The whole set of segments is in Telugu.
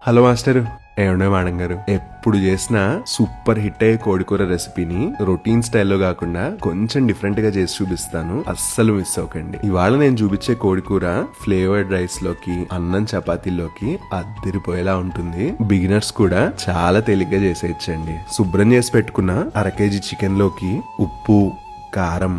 హలో మాస్టర్, ఏమండే మేడం గారు. ఎప్పుడు చేసినా సూపర్ హిట్ అయ్యే కోడికూర రెసిపీని రొటీన్ స్టైల్లో కాకుండా కొంచెం డిఫరెంట్ గా చేసి చూపిస్తాను. అస్సలు మిస్ అవ్వకండి. ఇవాళ నేను చూపించే కోడికూర ఫ్లేవర్డ్ రైస్ లోకి, అన్నం చపాతీలోకి అద్దరిపోయేలా ఉంటుంది. బిగినర్స్ కూడా చాలా తేలిగ్గా చేసేయచ్చండి. శుభ్రం చేసి పెట్టుకున్న 1/2 కేజీ చికెన్ లోకి ఉప్పు, కారం,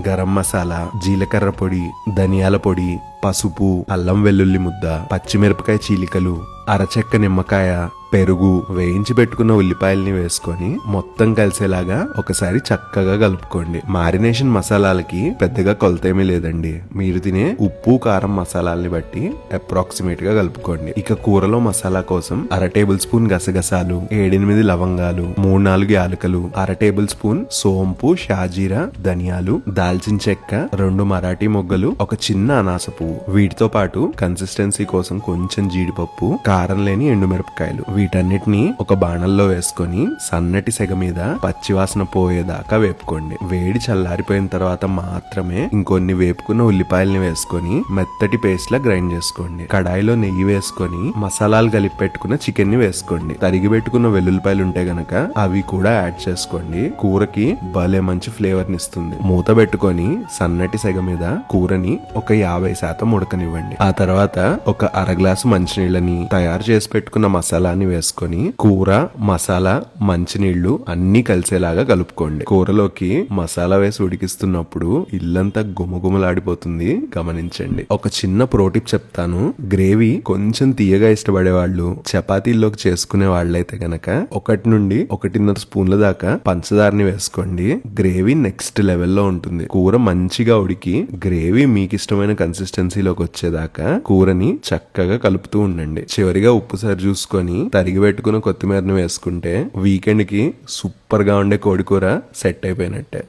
గరం మసాలా, జీలకర్ర పొడి, ధనియాల పొడి, పసుపు, అల్లం వెల్లుల్లి ముద్ద, పచ్చిమిరపకాయ చీలికలు, అరచెక్క నిమ్మకాయ, పెరుగు, వేయించి పెట్టుకున్న ఉల్లిపాయల్ని వేసుకొని మొత్తం కలిసేలాగా ఒకసారి చక్కగా కలుపుకోండి. మారినేషన్ మసాలాలకి పెద్దగా కొలతేమీ లేదండి. మీరు తినే ఉప్పు, కారం మసాలాల్ని బట్టి అప్రాక్సిమేట్ గా కలుపుకోండి. ఇక కూరలో మసాలా కోసం 1/2 టేబుల్ స్పూన్ గసగసాలు, 7-8 లవంగాలు, 3-4 యాలకులు, 1/2 టేబుల్ స్పూన్ సోంపు, షాజీరా, ధనియాలు, దాల్చిన చెక్క, 2 మరాఠీ మొగ్గలు, ఒక చిన్న అనాస పువ్వు. వీటితో పాటు కన్సిస్టెన్సీ కోసం కొంచెం జీడిపప్పు, కారం లేని ఎండుమిరపకాయలు. వీటన్నిటిని ఒక బాణల్లో వేసుకొని సన్నటి సెగ మీద పచ్చివాసన పోయేదాకా వేపుకోండి. వేడి చల్లారిపోయిన తర్వాత మాత్రమే ఇంకొన్ని వేపుకున్న ఉల్లిపాయల్ని వేసుకొని మెత్తటి పేస్ట్ లా గ్రైండ్ చేసుకోండి. కడాయిలో నెయ్యి వేసుకొని మసాలాలు కలిపి పెట్టుకున్న చికెన్ ని వేసుకోండి. తరిగి పెట్టుకున్న వెల్లుల్లిపాయలు ఉంటే గనక అవి కూడా యాడ్ చేసుకోండి. కూరకి భలే మంచి ఫ్లేవర్ ని ఇస్తుంది. మూత పెట్టుకొని సన్నటి సెగ మీద కూరని ఒక 50% ఉడకనివ్వండి. ఆ తర్వాత ఒక 1/2 గ్లాసు మంచినీళ్ళని, తయారు చేసి పెట్టుకున్న మసాలాని వేసుకొని కూర, మసాలా, మంచినీళ్లు అన్ని కలిసేలాగా కలుపుకోండి. కూరలోకి మసాలా వేసి ఉడికిస్తున్నప్పుడు ఇల్లంతా గుమగుమలాడిపోతుంది, గమనించండి. ఒక చిన్న ప్రోటిప్ చెప్తాను. గ్రేవీ కొంచెం తీయగా ఇష్టపడే వాళ్ళు, చపాతీల్లోకి చేసుకునే వాళ్ళైతే గనక 1 నుండి 1.5 స్పూన్ల దాకా పంచదారని వేసుకోండి. గ్రేవీ నెక్స్ట్ లెవెల్లో ఉంటుంది. కూర మంచిగా ఉడికి గ్రేవీ మీకు ఇష్టమైన కన్సిస్టెన్సీలోకి వచ్చేదాకా కూరని చక్కగా కలుపుతూ ఉండండి. చివరిగా ఉప్పు సరి చూసుకొని తరిగి పెట్టుకున్న కొత్తిమీరని వేసుకుంటే వీకెండ్ కి సూపర్ గా ఉండే కోడికూర సెట్ అయిపోయినట్టే.